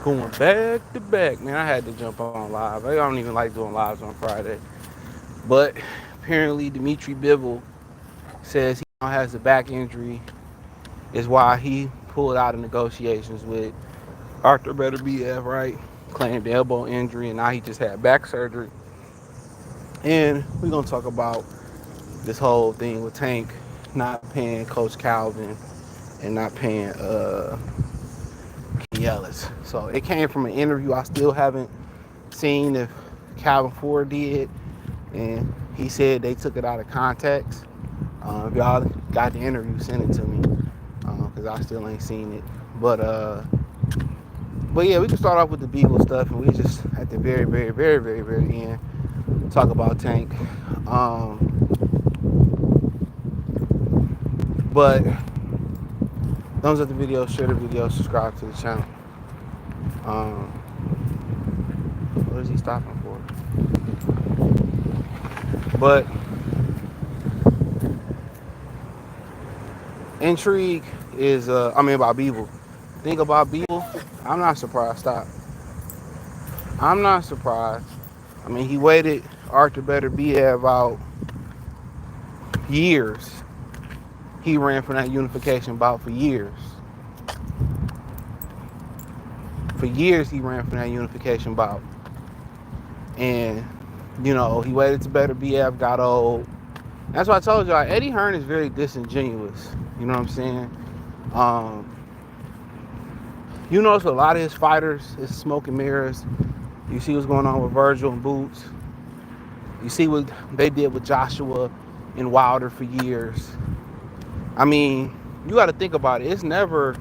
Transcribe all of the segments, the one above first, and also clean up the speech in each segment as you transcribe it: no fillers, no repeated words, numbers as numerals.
Going back to back, man. I had to jump on live. I don't even like doing lives on Friday. But apparently, Bivol says he now has a back injury, is why he pulled out of negotiations with Beterbiev, right? Claimed elbow injury, and now he just had back surgery. And we're gonna talk about this whole thing with Tank not paying Coach Calvin and not paying Kenny Ellis. So it came from an interview I still haven't seen if Calvin Ford did, and he said they took it out of context. If y'all got the interview, send it to me because I still ain't seen it. But yeah, we can start off with the Bivol stuff, and we just at the very end talk about Tank. But thumbs up the video, share the video, subscribe to the channel. What is he stopping for? But intrigue is, about Bivol. Think about Bivol. I'm not surprised. Stop. I'm not surprised. I mean, he waited Beterbiev out years. He ran from that unification bout for years. For years, he ran from that unification bout. And, he waited till Beterbiev got old. That's why I told y'all, Eddie Hearn is very disingenuous. You know what I'm saying? You notice a lot of his fighters is smoke and mirrors. You see what's going on with Virgil and Boots. You see what they did with Joshua and Wilder for years. I mean, you got to think about it. It's never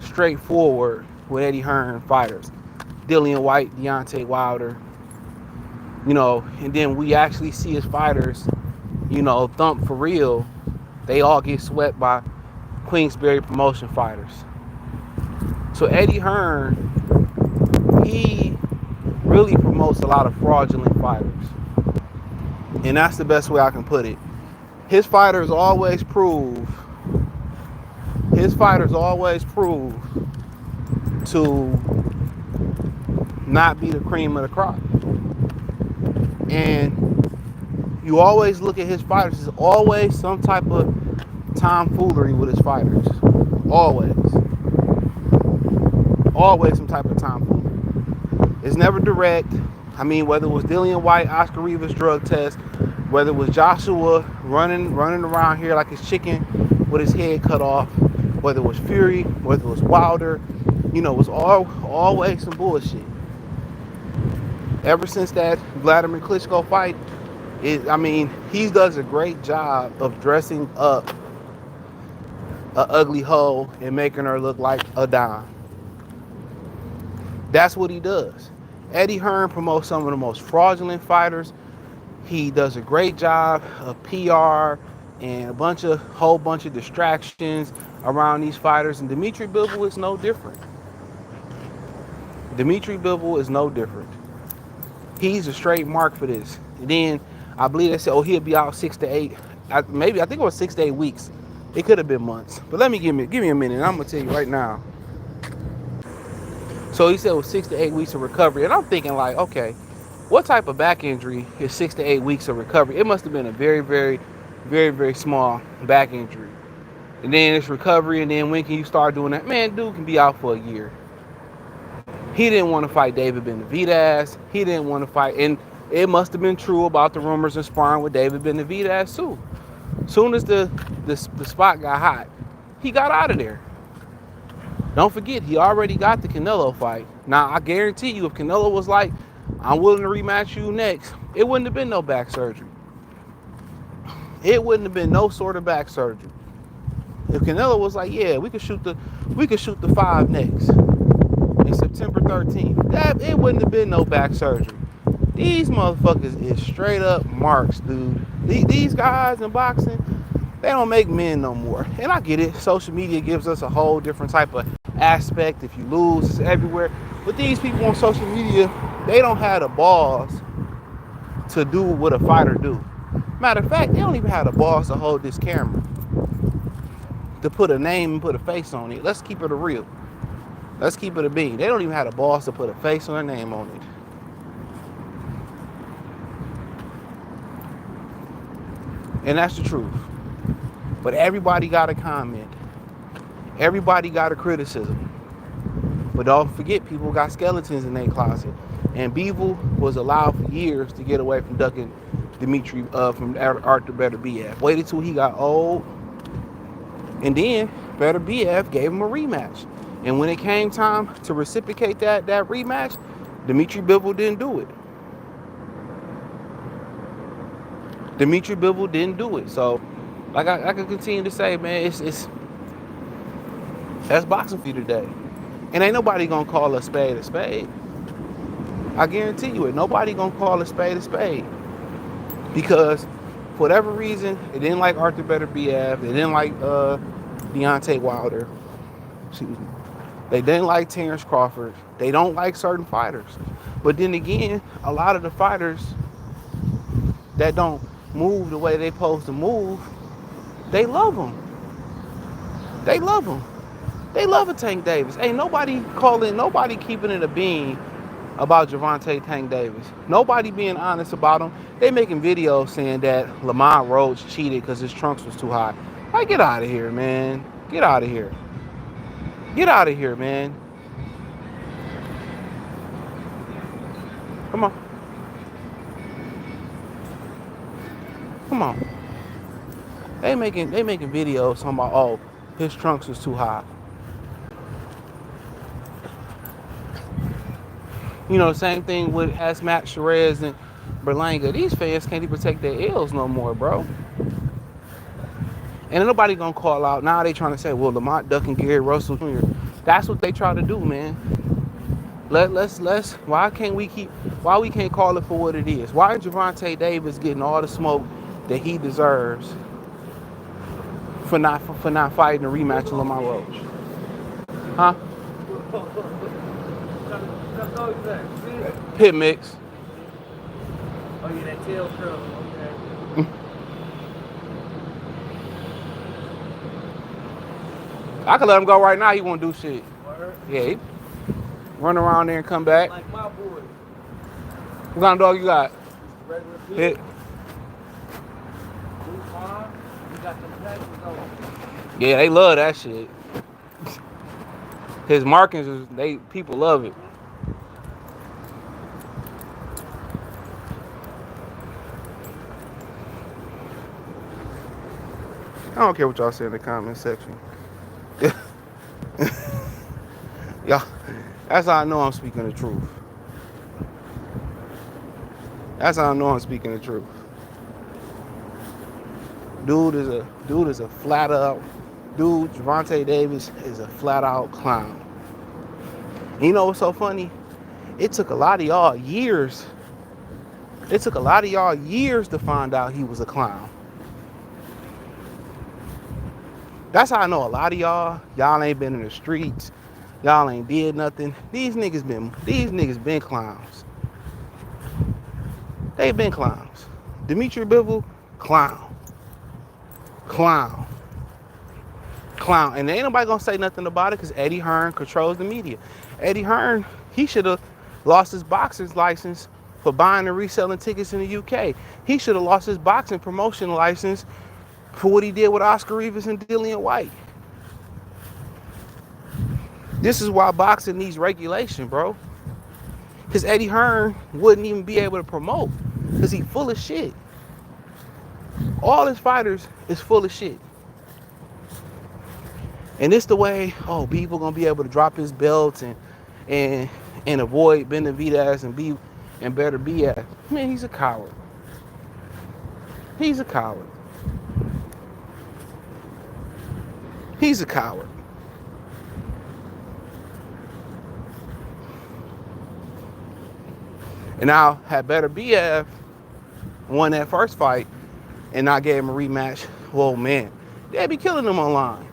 straightforward with Eddie Hearn fighters. Dillian White, Deontay Wilder. And then we actually see his fighters, thump for real. They all get swept by Queensberry promotion fighters. So Eddie Hearn, he really promotes a lot of fraudulent fighters. And that's the best way I can put it. His fighters always prove to not be the cream of the crop. And you always look at his fighters, there's always some type of tomfoolery with his fighters. Always some type of tomfoolery. It's never direct. I mean, whether it was Dillian White, Oscar Rivas drug test, whether it was Joshua running around here like his chicken with his head cut off, whether it was Fury, whether it was Wilder, it was always some bullshit. Ever since that Vladimir Klitschko fight, he does a great job of dressing up an ugly hoe and making her look like a dime. That's what he does. Eddie Hearn promotes some of the most fraudulent fighters. He does a great job of PR and a whole bunch of distractions around these fighters. And Dimitri Bivol is no different. He's a straight mark for this. And then I believe they said, he'll be out 6 to 8. I think it was 6 to 8 weeks. It could have been months. But give me a minute. I'm gonna tell you right now. So he said it was 6 to 8 weeks of recovery. And I'm thinking like, okay, what type of back injury is 6 to 8 weeks of recovery? It must have been a very, very, very, very small back injury. And then it's recovery, and then when can you start doing that? Man, dude can be out for a year. He didn't want to fight David Benavidez. He didn't want to fight, and it must have been true about the rumors of sparring with David Benavidez too. Soon as the spot got hot, he got out of there. Don't forget, he already got the Canelo fight. Now, I guarantee you, if Canelo was like, I'm willing to rematch you next, it wouldn't have been no back surgery. It wouldn't have been no sort of back surgery. If Canelo was like, yeah, we could shoot the 5 next in September 13th, it wouldn't have been no back surgery. These motherfuckers is straight up marks, dude. These guys in boxing, they don't make men no more. And I get it. Social media gives us a whole different type of aspect. If you lose, it's everywhere. But these people on social media, they don't have the balls to do what a fighter do. Matter of fact, they don't even have the balls to hold this camera, to put a name and put a face on it. Let's keep it real. Let's keep it a bean. They don't even have the balls to put a face or a name on it. And that's the truth. But everybody got a comment. Everybody got a criticism. But don't forget, people got skeletons in their closet. And Bivol was allowed for years to get away from ducking from Arthur Beterbiev. Waited till he got old. And then Beterbiev gave him a rematch. And when it came time to reciprocate that rematch, Bivol didn't do it. Bivol didn't do it. So, like I can continue to say, man, it's that's boxing for you today. And ain't nobody gonna call a spade a spade. I guarantee you it. Nobody gonna call a spade a spade. Because for whatever reason, they didn't like Arthur Beterbiev. They didn't like Deontay Wilder. Excuse me. They didn't like Terrence Crawford. They don't like certain fighters. But then again, a lot of the fighters that don't move the way they supposed to move, they love them. They love them. They love a Tank Davis. Ain't nobody keeping it a bean about Gervonta Tank Davis. Nobody being honest about him. They making videos saying that Lamont Roach cheated because his trunks was too high. Like, get out of here, man. Get out of here. Get out of here, man. Come on. Come on. They making videos talking about, oh, his trunks was too high. You know, same thing with Matt Sherez and Berlanga. These fans can't even take their L's no more, bro. And nobody gonna call out. Now they trying to say, well, Lamont ducking Gary Russell Jr. That's what they try to do, man. Let's why we can't call it for what it is? Why is Gervonta Davis getting all the smoke that he deserves for not fighting a rematch of Lamont Roach? Huh? Pit mix. Oh yeah, that tail curl. Okay. I could let him go right now. He won't do shit. Word. Yeah, he run around there and come back. Like my boy. What kind of dog you got? Regular pit. Hit. Blue farm. You got the patches on. Yeah, they love that shit. His markings, people love it. I don't care what y'all say in the comment section. Y'all, that's how I know I'm speaking the truth. That's how I know I'm speaking the truth. Gervonta Davis is a flat out clown. You know what's so funny? It took a lot of y'all years. To find out he was a clown. That's how I know a lot of y'all ain't been in the streets. Y'all ain't did nothing. These niggas been clowns. They've been clowns. Bivol, clown. Clown. And ain't nobody gonna say nothing about it because Eddie Hearn controls the media. Eddie Hearn, he should have lost his boxing license for buying and reselling tickets in the UK. He should have lost his boxing promotion license for what he did with Oscar Rivas and Dillian White. This is why boxing needs regulation, bro. Because Eddie Hearn wouldn't even be able to promote because he's full of shit. All his fighters is full of shit. And it's the way, people gonna be able to drop his belts and avoid Beterbiev and Beterbiev. Man, he's a coward. He's a coward. He's a coward. And now, had Beterbiev won that first fight and not gave him a rematch, well, man, they'd be killing him online.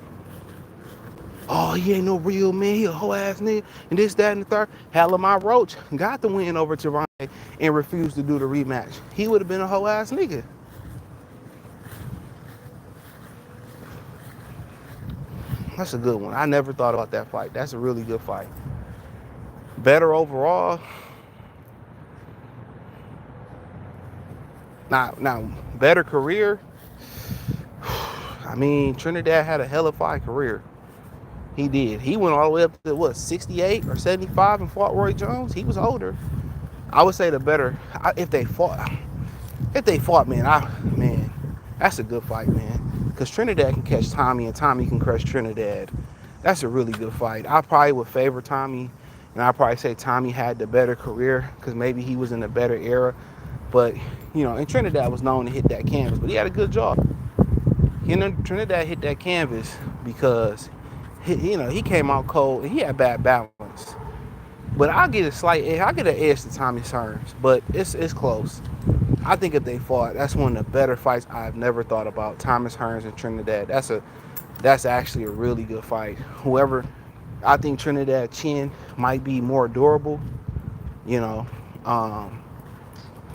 Oh, he ain't no real man. He a whole ass nigga. And this, that, and the third. Had Lamont Roach got the win over Gervonta and refused to do the rematch, he would have been a whole ass nigga. That's a good one. I never thought about that fight. That's a really good fight. Better overall. Now, better career. I mean, Trinidad had a hell of a fight career. He did. He went all the way up to what, 68 or 75 and fought Roy Jones. He was older. I would say the better if they fought. If they fought, man, that's a good fight, man. Because Trinidad can catch Tommy and Tommy can crush Trinidad. That's a really good fight. I probably would favor Tommy, and I probably say Tommy had the better career because maybe he was in a better era. But and Trinidad was known to hit that canvas, but he had a good jaw. Trinidad hit that canvas because he came out cold and he had bad balance. But I get an edge to Tommy Hearns, but it's close. I think if they fought, that's one of the better fights I've never thought about. Thomas Hearns and Trinidad. That's actually a really good fight. Whoever, I think Trinidad chin might be more durable,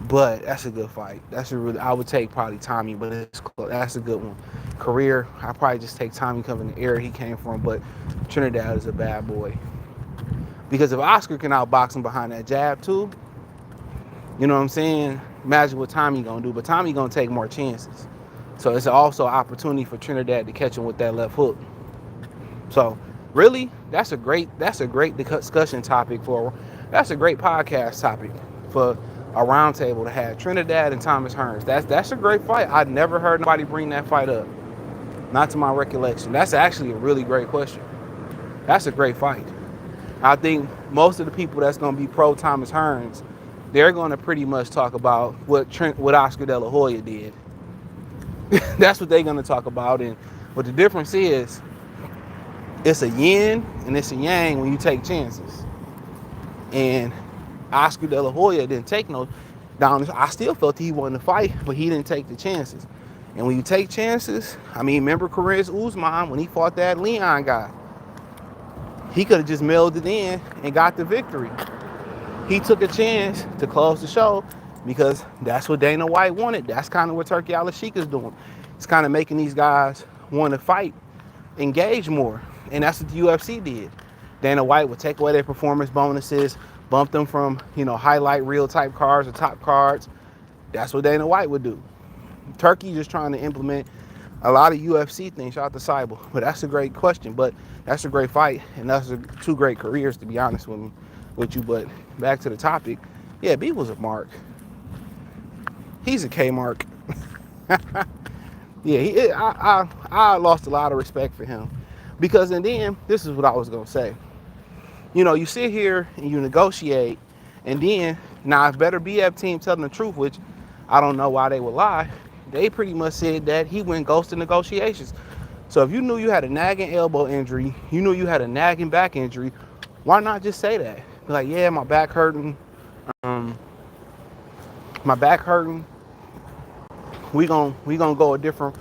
but that's a good fight. I would take probably Tommy, but it's close. That's a good one. Career, I probably just take Tommy coming the era he came from, but Trinidad is a bad boy. Because if Oscar can outbox him behind that jab too, you know what I'm saying? Imagine what Tommy gonna do, but Tommy gonna take more chances. So it's also an opportunity for Trinidad to catch him with that left hook. So really, that's a great discussion topic that's a great podcast topic for a roundtable to have Trinidad and Thomas Hearns. That's a great fight. I'd never heard nobody bring that fight up. Not to my recollection. That's actually a really great question. That's a great fight. I think most of the people that's going to be pro Thomas Hearns, they're going to pretty much talk about what Oscar De La Hoya did. That's what they're going to talk about. And what the difference is, it's a yin and it's a yang when you take chances. And Oscar De La Hoya didn't take no down. I still felt he won the fight, but he didn't take the chances. And when you take chances, remember Perez Usman when he fought that Leon guy? He could have just mailed it in and got the victory. He took a chance to close the show because that's what Dana White wanted. That's kind of what Turki Al-Sheikh is doing. It's kind of making these guys want to fight, engage more. And that's what the UFC did. Dana White would take away their performance bonuses, bump them from, highlight reel type cards or top cards. That's what Dana White would do. Turkey just trying to implement a lot of UFC things. Shout out to Seibel. But that's a great question. But that's a great fight. And that's two great careers, to be honest with you. But back to the topic. Yeah, B was a mark. He's a K mark. Yeah, I lost a lot of respect for him. Because, and then, this is what I was going to say. You sit here and you negotiate. And then, now if Beterbiev team telling the truth, which I don't know why they would lie, they pretty much said that he went ghost in negotiations. So if you knew you had a nagging elbow injury, you knew you had a nagging back injury, why not just say that? Be like, yeah, my back hurting. We gonna go a different.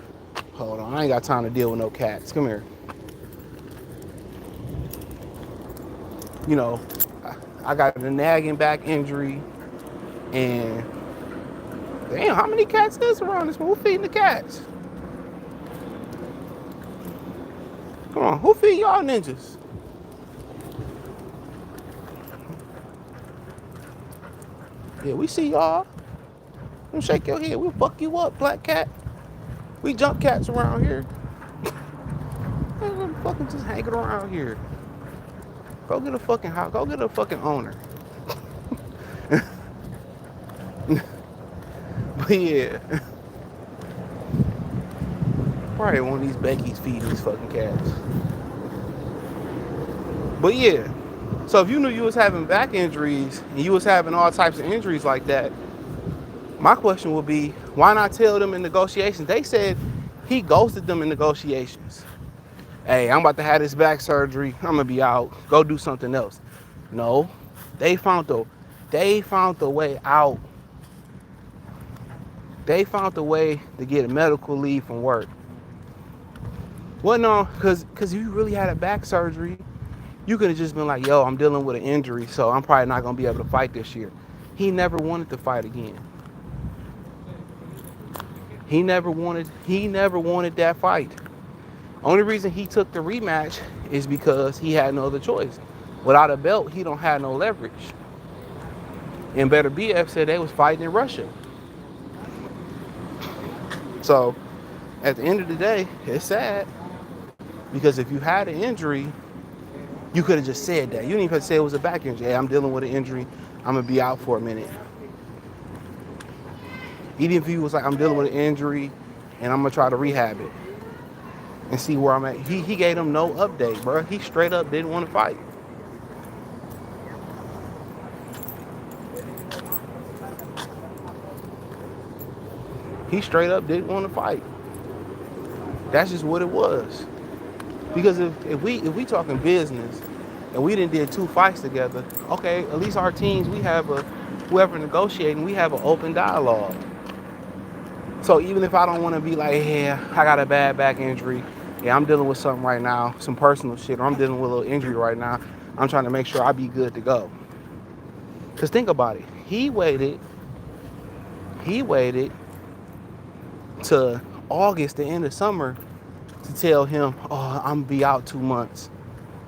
Hold on, I ain't got time to deal with no cats. Come here. I got a nagging back injury, and damn, how many cats is around this? Who feeding the cats? Come on, who feed y'all ninjas? Yeah, we see y'all. Don't shake your head. We'll fuck you up, black cat. We jump cats around here. Fucking just hanging around here. Go get a fucking house. Go get a fucking owner. But yeah. Probably one of these Becky's feeding these fucking cats. But yeah. So if you knew you was having back injuries and you was having all types of injuries like that, my question would be, why not tell them in negotiations? They said he ghosted them in negotiations. Hey, I'm about to have this back surgery. I'm gonna be out. Go do something else. No, they found the way out. They found the way to get a medical leave from work. Well, no, because if you really had a back surgery, you could have just been like, yo, I'm dealing with an injury, so I'm probably not gonna be able to fight this year. He never wanted to fight again. He never wanted that fight. Only reason he took the rematch is because he had no other choice. Without a belt, he don't have no leverage. And Beterbiev said they was fighting in Russia. So at the end of the day, it's sad because if you had an injury, you could have just said that. You didn't even have to say it was a back injury. Hey, I'm dealing with an injury. I'm gonna be out for a minute. Even if he was like, I'm dealing with an injury and I'm gonna try to rehab it and see where I'm at. He gave them no update, bro. He straight up didn't want to fight. He straight up didn't want to fight. That's just what it was. Because if we talking business and we did 2 fights together, okay, at least our teams, we have whoever negotiating, we have an open dialogue. So even if I don't want to be like, yeah, I got a bad back injury, yeah, I'm dealing with something right now, some personal shit, or I'm dealing with a little injury right now, I'm trying to make sure I be good to go. Because think about it. He waited to August, the end of summer, to tell him, oh, I'm gonna be out 2 months.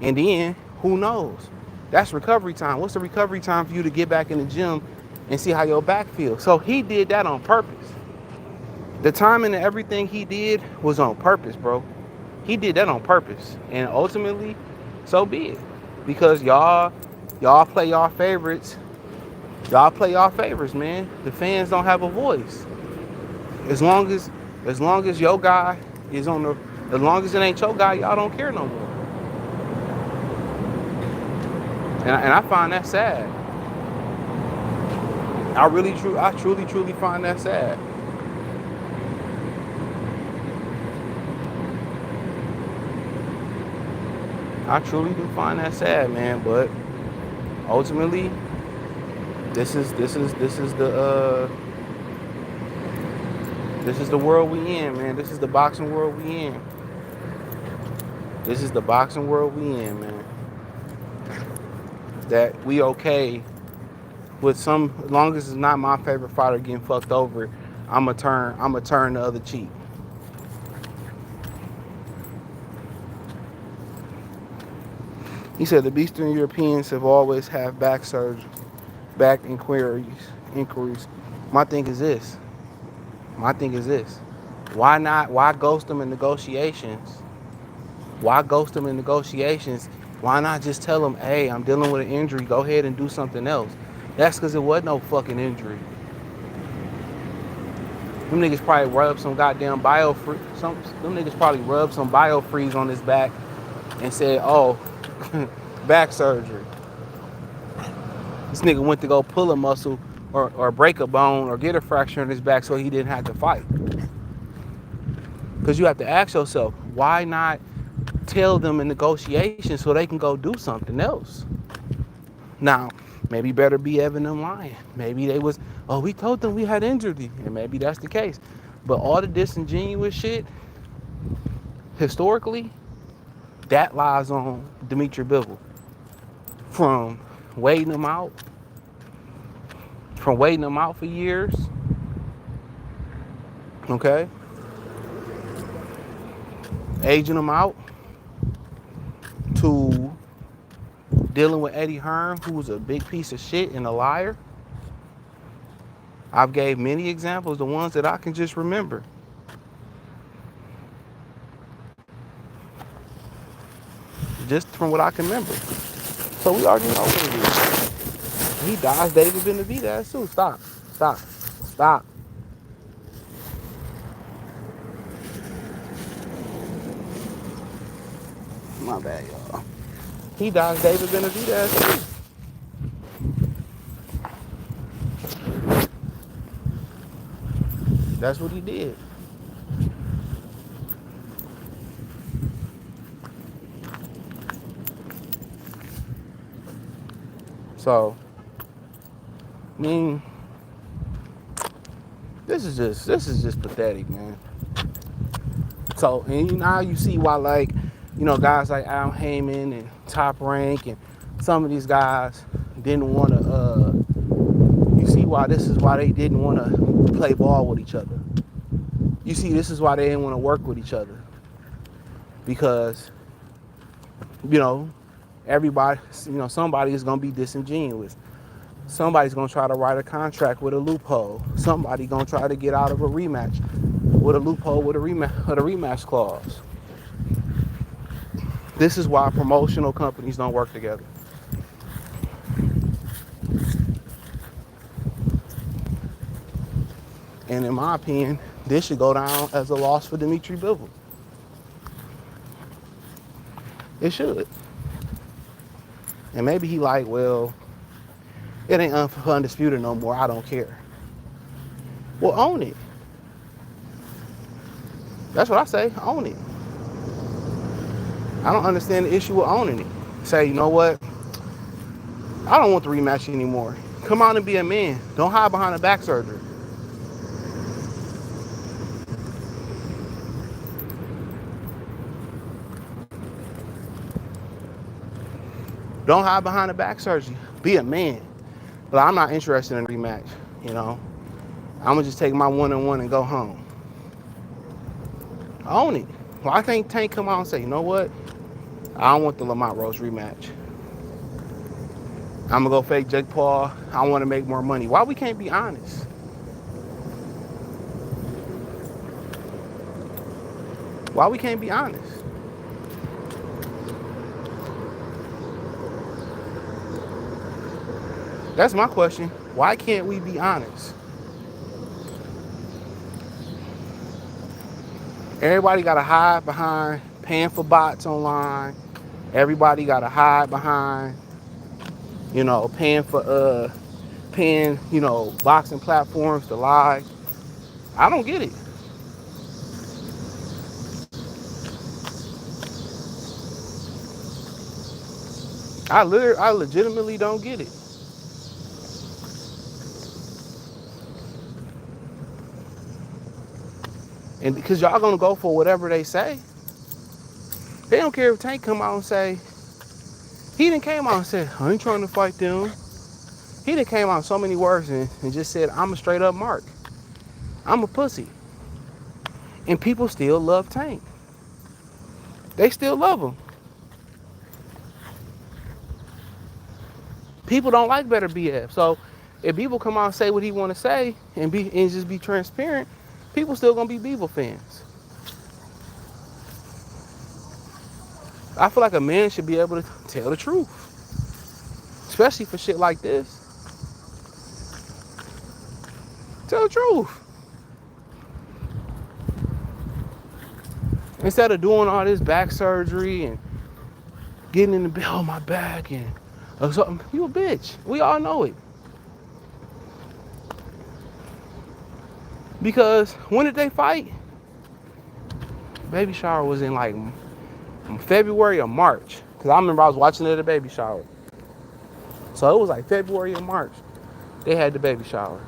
And then, who knows? That's recovery time. What's the recovery time for you to get back in the gym and see how your back feels? So he did that on purpose. The timing and everything he did was on purpose, bro. He did that on purpose. And ultimately, so be it. Because y'all play y'all favorites. Y'all play y'all favorites, man. The fans don't have a voice. As long as your guy is on the, as long as it ain't your guy, y'all don't care no more. And I find that sad. I truly find that sad. I truly do find that sad, man. But ultimately, this is the world we in, man. This is the boxing world we in. This is the boxing world we in, man. That we okay with some, as long as it's not my favorite fighter getting fucked over, I'ma turn the other cheek. He said the Eastern Europeans have always had back surgery, back inquiries. My thing is this. Why not? Why ghost them in negotiations? Why ghost them in negotiations? Why not just tell them, hey, I'm dealing with an injury. Go ahead and do something else. That's because it wasn't no fucking injury. Them niggas probably rubbed some goddamn them niggas probably rubbed some biofreeze on his back and said, oh, back surgery. This nigga went to go pull a muscle or break a bone or get a fracture in his back so he didn't have to fight. Because you have to ask yourself, why not tell them in negotiations so they can go do something else? Now, maybe Beterbiev and them lying. Maybe they was, oh, we told them we had injury. And maybe that's the case. But all the disingenuous shit, historically, that lies on Dimitri Bivol. From waiting them out for years, okay? Aging them out, to dealing with Eddie Hearn, who was a big piece of shit and a liar. I've gave many examples, the ones that I can just remember. Just from what I can remember. So we already know what it is. He dodged David Benavidez too. Stop. My bad, y'all. He dodged David Benavidez too. That's what he did. So, I mean, this is just pathetic, man. So, and now you see why, like, you know, guys like Al Heyman and Top Rank and some of these guys didn't want to. You see why this is why they didn't want to play ball with each other. You see, this is why they didn't want to work with each other. because, you know, everybody, somebody is going to be disingenuous. Somebody's going to try to write a contract with a loophole. Somebody going to try to get out of a rematch with a loophole with a rematch clause. This is why promotional companies don't work together. And in my opinion, this should go down as a loss for Dimitri Bivol. It should. And maybe he like, well, it ain't undisputed no more. I don't care. Well, own it. That's what I say. Own it. I don't understand the issue with owning it. Say, you know what? I don't want the rematch anymore. Come out and be a man. Don't hide behind a back surgery. Don't hide behind a back surgery. Be a man. But I'm not interested in a rematch, I'm going to just take my one-on-one and go home. Own it. Why can't Tank come out and say, you know what? I don't want the Lamont Rose rematch. I'm going to go fake Jake Paul. I want to make more money. Why we can't be honest? Why we can't be honest? That's my question. Why can't we be honest? Everybody got to hide behind paying for bots online. Everybody got to hide behind, paying, boxing platforms to lie. I don't get it. I legitimately don't get it. And because y'all gonna go for whatever they say. They don't care if Tank come out and say, he didn't came out and said, I ain't trying to fight them. He done came out in so many words and just said, I'm a straight up mark. I'm a pussy. And people still love Tank. They still love him. People don't like Beterbiev. So if people come out and say what he want to say and just be transparent, people still gonna be Bivol fans. I feel like a man should be able to tell the truth, especially for shit like this. Tell the truth. Instead of doing all this back surgery and getting in the bed on my back and something, you a bitch. We all know it. Because when did they fight? Baby shower was in like February or March. Because I remember I was watching it at the baby shower. So it was like February or March. They had the baby shower.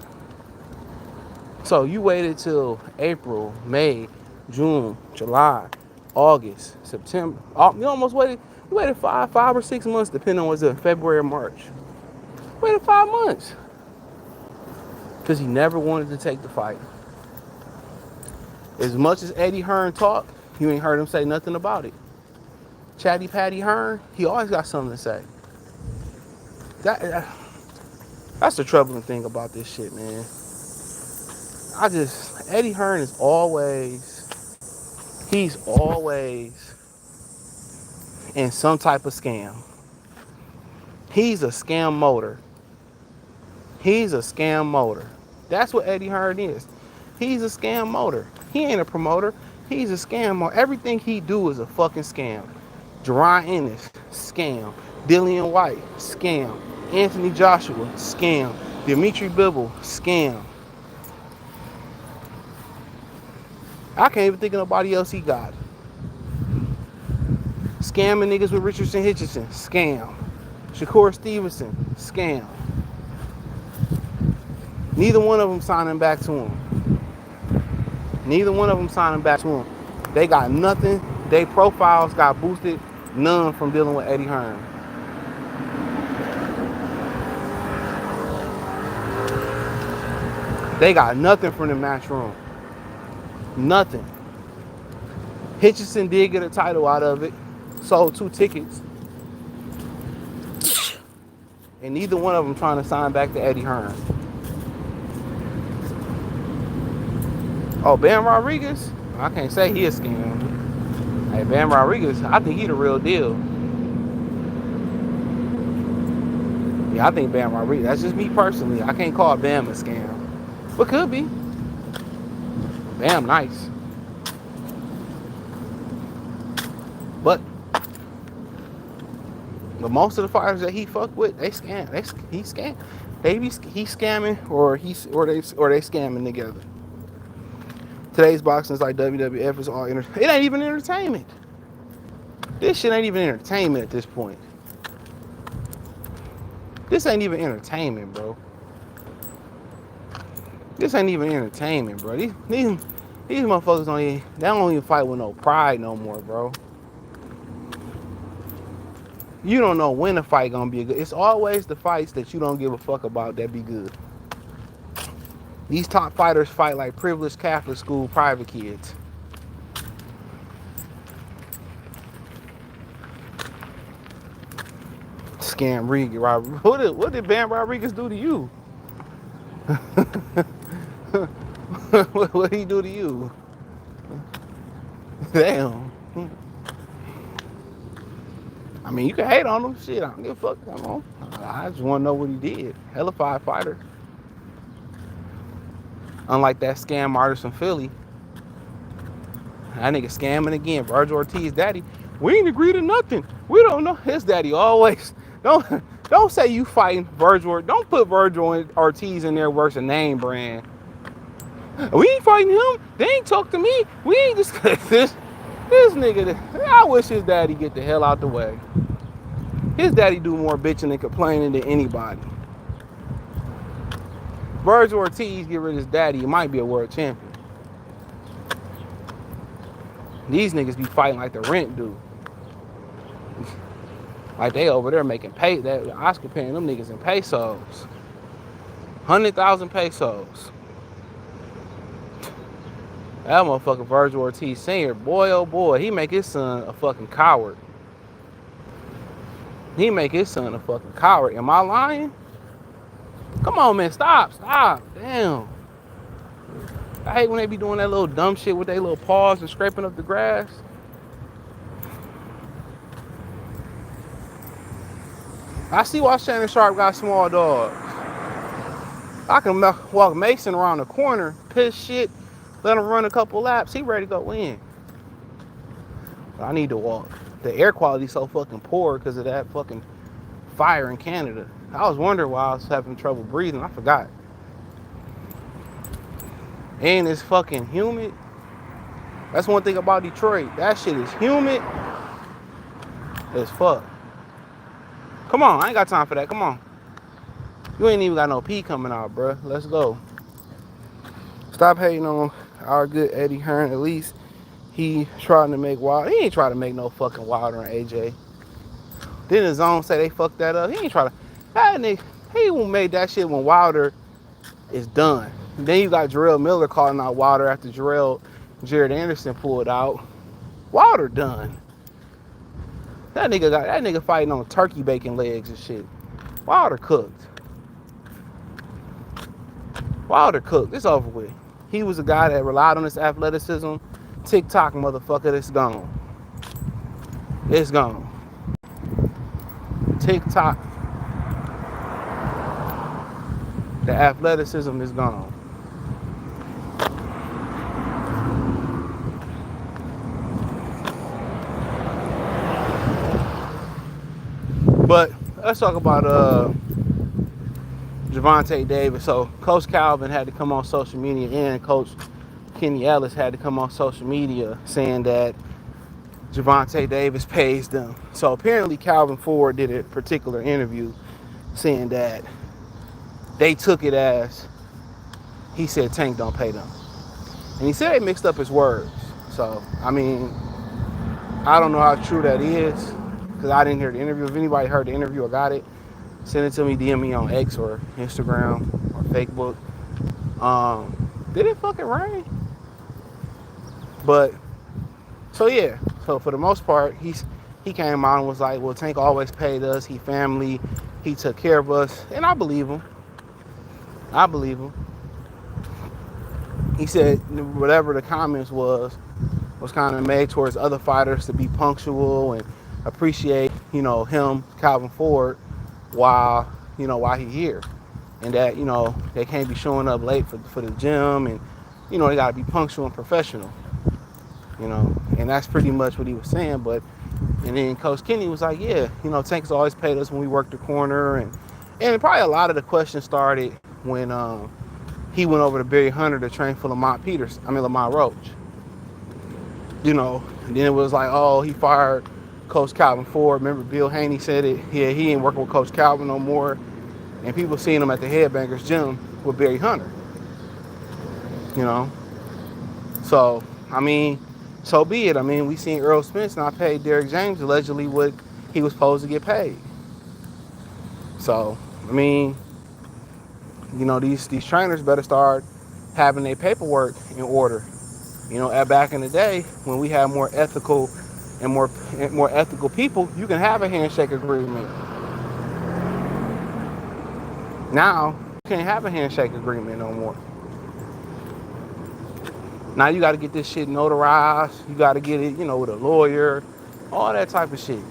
So you waited till April, May, June, July, August, September. You almost waited. You waited five or 6 months, depending on what's it, February or March. Waited 5 months. Because he never wanted to take the fight. As much as Eddie Hearn talked, you ain't heard him say nothing about it. Chatty Patty Hearn, he always got something to say. That's the troubling thing about this shit, man. Eddie Hearn is he's always in some type of scam. He's a scam motor. He's a scam motor. That's what Eddie Hearn is. He's a scam motor. He ain't a promoter. He's a scam motor. Everything he do is a fucking scam. Jerron Ennis, scam. Dillian White, scam. Anthony Joshua, scam. Dimitri Bivol, scam. I can't even think of nobody else he got. Scamming niggas with Richardson Hitchison, scam. Shakur Stevenson, scam. Neither one of them signing back to him. Neither one of them signing back to him. They got nothing. Their profiles got boosted. None from dealing with Eddie Hearn. They got nothing from the matchroom. Nothing. Hitchison did get a title out of it. Sold 2 tickets. And neither one of them trying to sign back to Eddie Hearn. Oh, Bam Rodriguez? I can't say he a scam. Hey, Bam Rodriguez, I think he the real deal. Yeah, I think Bam Rodriguez. That's just me personally. I can't call Bam a scam. But could be. Bam nice. But most of the fighters that he fuck with, they scam. He scam. He's scamming or they scamming together. Today's boxing is like WWF is all it ain't even entertainment. This shit ain't even entertainment at this point. This ain't even entertainment, bro. This ain't even entertainment, bro. These motherfuckers don't even fight with no pride no more, bro. You don't know when the fight gonna be good. It's always the fights that you don't give a fuck about that be good. These top fighters fight like privileged Catholic school private kids. Scam Rodriguez. What did Bam Rodriguez do to you? What did he do to you? Damn. I mean, you can hate on him. Shit, I don't give a fuck. Come on. I just want to know what he did. Hellified fighter. Unlike that scam artist from Philly. That nigga scamming again. Virgil Ortiz daddy. We ain't agree to nothing. We don't know. His daddy always. Don't say you fighting Virgil. Don't put Virgil Ortiz in there worse a name brand. We ain't fighting him. They ain't talk to me. We ain't discuss this. This nigga, I wish his daddy get the hell out the way. His daddy do more bitching and complaining than anybody. Virgil Ortiz get rid of his daddy, he might be a world champion. These niggas be fighting like the rent do. Like they over there making that Oscar paying them niggas in pesos. 100,000 pesos. That motherfucker Virgil Ortiz Sr., boy oh boy, he make his son a fucking coward. He make his son a fucking coward. Am I lying? Come on, man, stop. Damn. I hate when they be doing that little dumb shit with their little paws and scraping up the grass. I see why Shannon Sharp got small dogs. I can walk Mason around the corner, piss shit, let him run a couple laps. He ready to go in. But I need to walk. The air quality's so fucking poor because of that fucking fire in Canada. I was wondering why I was having trouble breathing. I forgot. And it's fucking humid. That's one thing about Detroit. That shit is humid as fuck. Come on, I ain't got time for that. Come on. You ain't even got no pee coming out, bruh. Let's go. Stop hating on our good Eddie Hearn. At least he trying to make Wilder. He ain't trying to make no fucking Wilder and AJ. Didn't his own say they fucked that up? He ain't trying to. That nigga, he made that shit when Wilder is done. And then you got Jarrell Miller calling out Wilder after Jared Anderson pulled out. Wilder done. That nigga fighting on turkey bacon legs and shit. Wilder cooked. It's over with. He was a guy that relied on his athleticism. TikTok motherfucker, it's gone. It's gone. TikTok. The athleticism is gone. But let's talk about Gervonta Davis. So Coach Calvin had to come on social media and Coach Kenny Ellis had to come on social media saying that Gervonta Davis pays them. So apparently Calvin Ford did a particular interview saying that they took it as he said Tank don't pay them. And he said they mixed up his words. So, I mean, I don't know how true that is because I didn't hear the interview. If anybody heard the interview or got it, send it to me, DM me on X or Instagram or Facebook. Did it fucking rain? But So yeah, so for the most part, he came out and was like, well, Tank always paid us. He family. He took care of us, and I believe him. I believe him. He said whatever the comments was kind of made towards other fighters to be punctual and appreciate, him, Calvin Ford, while, while he here. And that, they can't be showing up late for the gym, and, they gotta be punctual and professional, and that's pretty much what he was saying. And then Coach Kenny was like, yeah, Tank's always paid us when we worked the corner, and probably a lot of the questions started when he went over to Barry Hunter to train for Lamont Roach. And then it was like, oh, he fired Coach Calvin Ford. Remember Bill Haney said it. Yeah, he ain't working with Coach Calvin no more. And people seeing him at the Headbangers gym with Barry Hunter. So, so be it. We seen Earl Spence not pay Derrick James allegedly what he was supposed to get paid. So, these trainers better start having their paperwork in order. Back in the day when we had more ethical and more ethical people, you can have a handshake agreement. Now you can't have a handshake agreement no more. Now you got to get this shit notarized. You got to get it, with a lawyer, all that type of shit.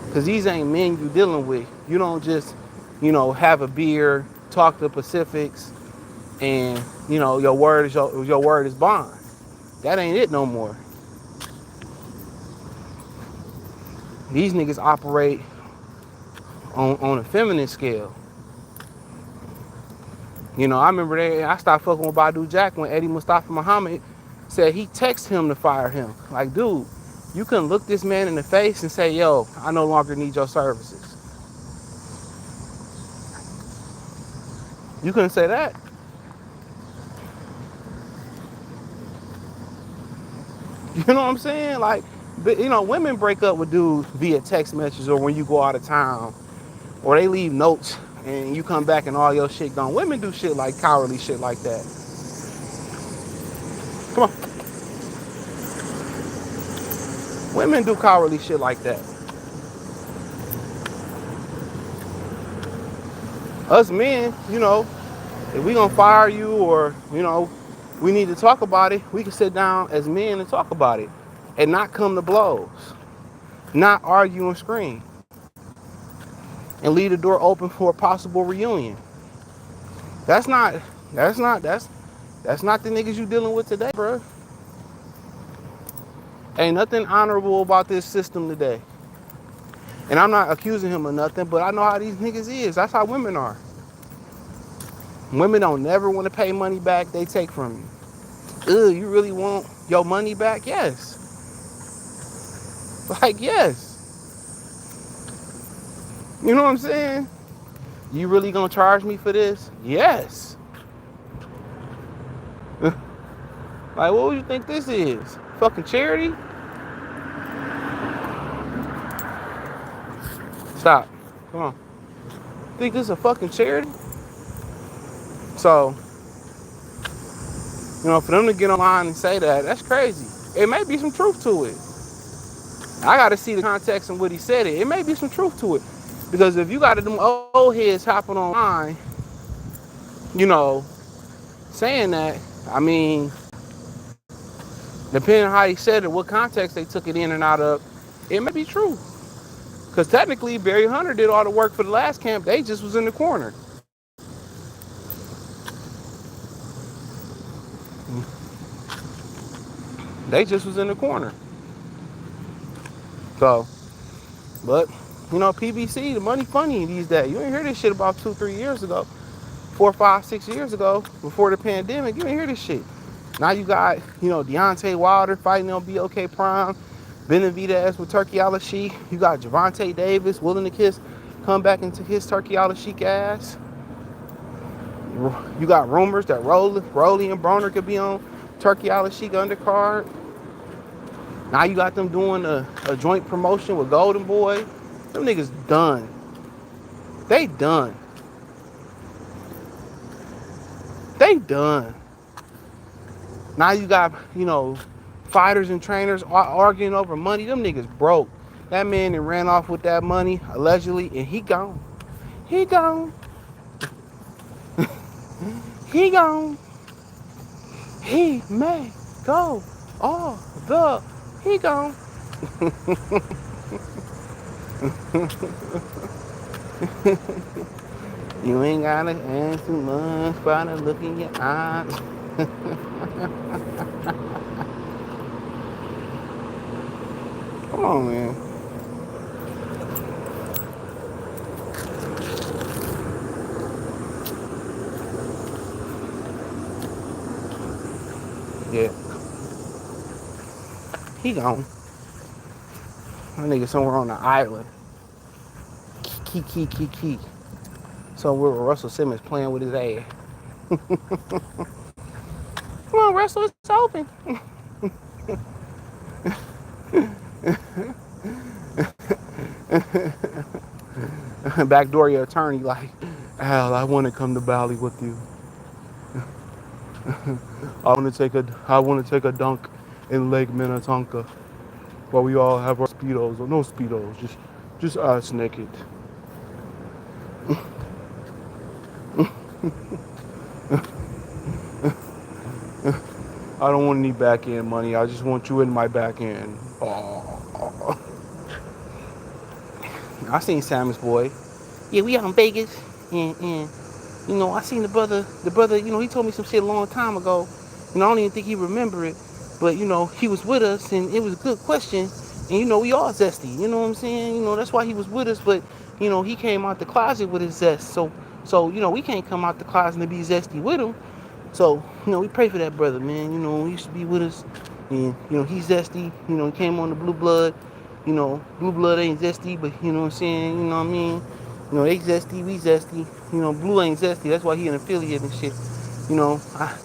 Because these ain't men you dealing with. You don't just, have a beer, talk the Pacifics, and your word is bond. That ain't it no more. These niggas operate on a feminine scale. I remember I stopped fucking with Badu Jack when Eddie Mustafa Muhammad said he texted him to fire him. Like, dude, you couldn't look this man in the face and say, yo, I no longer need your services. You couldn't say that. You know what I'm saying? Like, women break up with dudes via text messages or when you go out of town, or they leave notes and you come back and all your shit gone. Women do shit like cowardly shit like that. Come on. Women do cowardly shit like that. Us men, if we gonna fire you or, we need to talk about it, we can sit down as men and talk about it and not come to blows, not argue and scream, and leave the door open for a possible reunion. That's not the niggas you dealing with today, bro. Ain't nothing honorable about this system today. And I'm not accusing him of nothing, but I know how these niggas is. That's how women are. Women don't never want to pay money back, they take from you. Ugh, you really want your money back? Yes. Like, yes. You know what I'm saying? You really gonna charge me for this? Yes. Like, what do you think this is? Fucking charity? Stop. Come on. Think this is a fucking charity? So, for them to get online and say that, that's crazy. It may be some truth to it. I got to see the context and what he said it. It may be some truth to it. Because if you got them old heads hopping online, saying that, depending on how he said it, what context they took it in and out of, it may be true. Because technically, Barry Hunter did all the work for the last camp. They just was in the corner. They just was in the corner. So, but, PBC, the money funny these days. You ain't hear this shit about 2-3 years ago. 4, 5, 6 years ago, before the pandemic. You ain't hear this shit. Now you got, Deontay Wilder fighting on BOK Prime. Benavidez with Turkey Al-Sheikh. You got Gervonta Davis willing to come back into his Turkey Al-Sheikh ass. You got rumors that Rolly and Broner could be on Turkey Al-Sheikh undercard. Now you got them doing a joint promotion with Golden Boy. Them niggas done. They done. They done. Now you got, fighters and trainers arguing over money. Them niggas broke. That man and ran off with that money allegedly, and he gone. He gone. He gone. He may go all the. He gone. You ain't gotta ask too much by the look in your eyes. Come on, man. Yeah. He gone. That nigga somewhere on the island. Key. Somewhere where Russell Simmons playing with his ass. Come on, Russell, it's open. Backdoor your attorney like, Al, I want to come to Bali with you. I want to take a dunk in Lake Minnetonka, while we all have our speedos or no speedos, just us naked. I don't want any back end money. I just want you in my back end. Oh. I seen Samus boy. Yeah, we out in Vegas, and you know, I seen the brother, you know, he told me some shit a long time ago. You know, I don't even think he remember it, but you know, he was with us, and it was a good question. And you know, we all zesty. You know what I'm saying? You know, that's why he was with us. But you know, he came out the closet with his zest. So you know, we can't come out the closet and be zesty with him. So you know, we pray for that brother, man. You know, he used to be with us, and you know, he's zesty. You know, he came on the blue blood. You know, blue blood ain't zesty, but you know what I'm saying? You know what I mean? You know, they zesty, we zesty. You know, blue ain't zesty. That's why he an affiliate and shit. You know,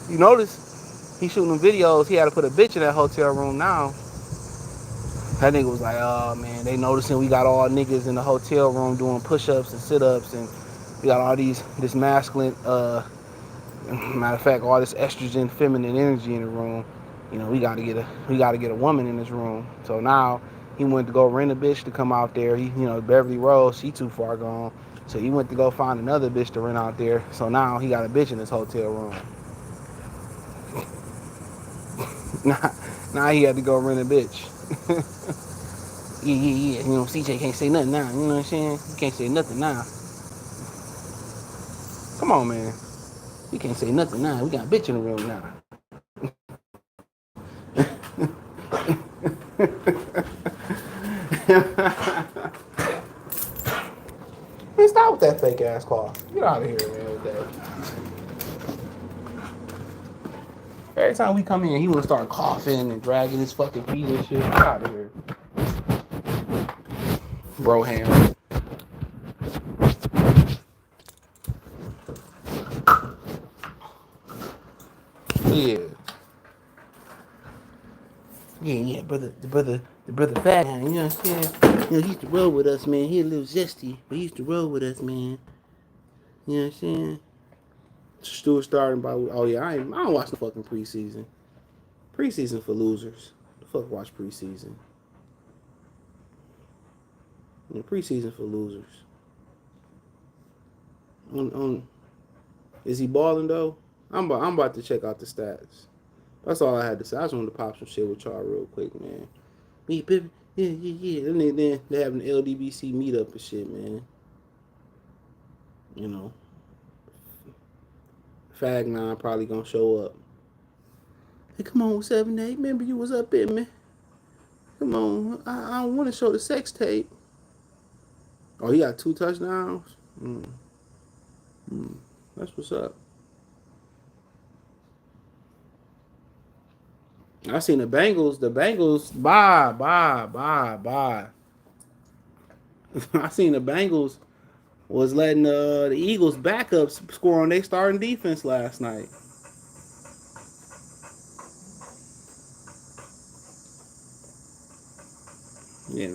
you notice he shooting them videos. He had to put a bitch in that hotel room now. That nigga was like, oh man, they noticing we got all niggas in the hotel room doing push-ups and sit-ups, and we got all this masculine, matter of fact, all this estrogen, feminine energy in the room. You know, we gotta get a woman in this room. So now he went to go rent a bitch to come out there. You know, Beverly Rose, she too far gone. So he went to go find another bitch to rent out there. So now he got a bitch in his hotel room. now he had to go rent a bitch. Yeah. You know, CJ can't say nothing now. You know what I'm saying? He can't say nothing now. Come on, man. You can't say nothing now. We got a bitch in the room now. Man, stop with that fake ass cough. Get out of here, man, with that. Every time we come in, he wanna start coughing and dragging his fucking feet and shit. Get out of here. Broham. Yeah. Yeah, the brother fat man, you know what I'm saying? You know, he used to roll with us, man. He a little zesty, but he used to roll with us, man. You know what I'm saying? Stewart starting by, oh yeah, I don't watch the fucking preseason. Preseason for losers. The fuck watch preseason? Yeah, preseason for losers. On Is he balling though? I'm about to check out the stats. That's all I had to say. I just wanted to pop some shit with y'all real quick, man. Me, Pippin. Yeah. Then they having an LDBC meetup and shit, man. You know, Fag 9 probably gonna show up. Hey, come on, 7-8. Remember you was up in me. Come on. I don't want to show the sex tape. Oh, he got 2 touchdowns? That's what's up. I seen the Bengals. Bye. I seen the Bengals was letting the Eagles backups score on their starting defense last night. Yeah,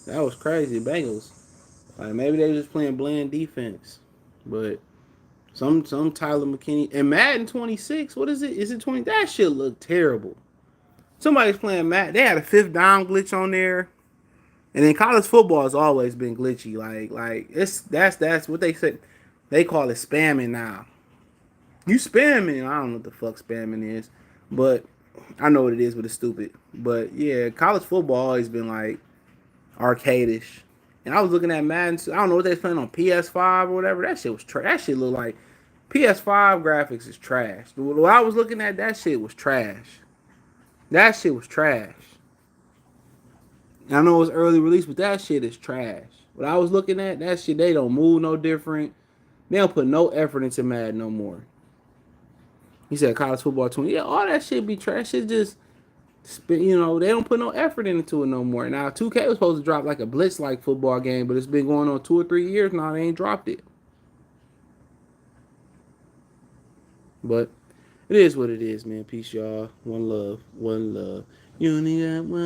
that was crazy. Bengals. Like maybe they were just playing bland defense, but some Tyler McKinney and Madden 26. What is it? Is it 20? That shit looked terrible. Somebody's playing Matt. They had a fifth down glitch on there. And then college football has always been glitchy. Like that's what they said. They call it spamming now. You spamming. I don't know what the fuck spamming is, but I know what it is, but it's stupid. But yeah, college football always been like arcadish. And I was looking at Madden. I don't know what they was playing on PS5 or whatever. That shit was trash. That shit looked like PS5 graphics is trash. What I was looking at, that shit was trash. That shit was trash. I know it's early release, but that shit is trash. What I was looking at, that shit, they don't move no different. They don't put no effort into Madden no more. He said college football 20. Yeah, all that shit be trash. Shit just, they don't put no effort into it no more. Now, 2K was supposed to drop like a blitz-like football game, but it's been going on 2 or 3 years now. They ain't dropped it. But it is what it is, man. Peace, y'all. One love. One love. You only got one.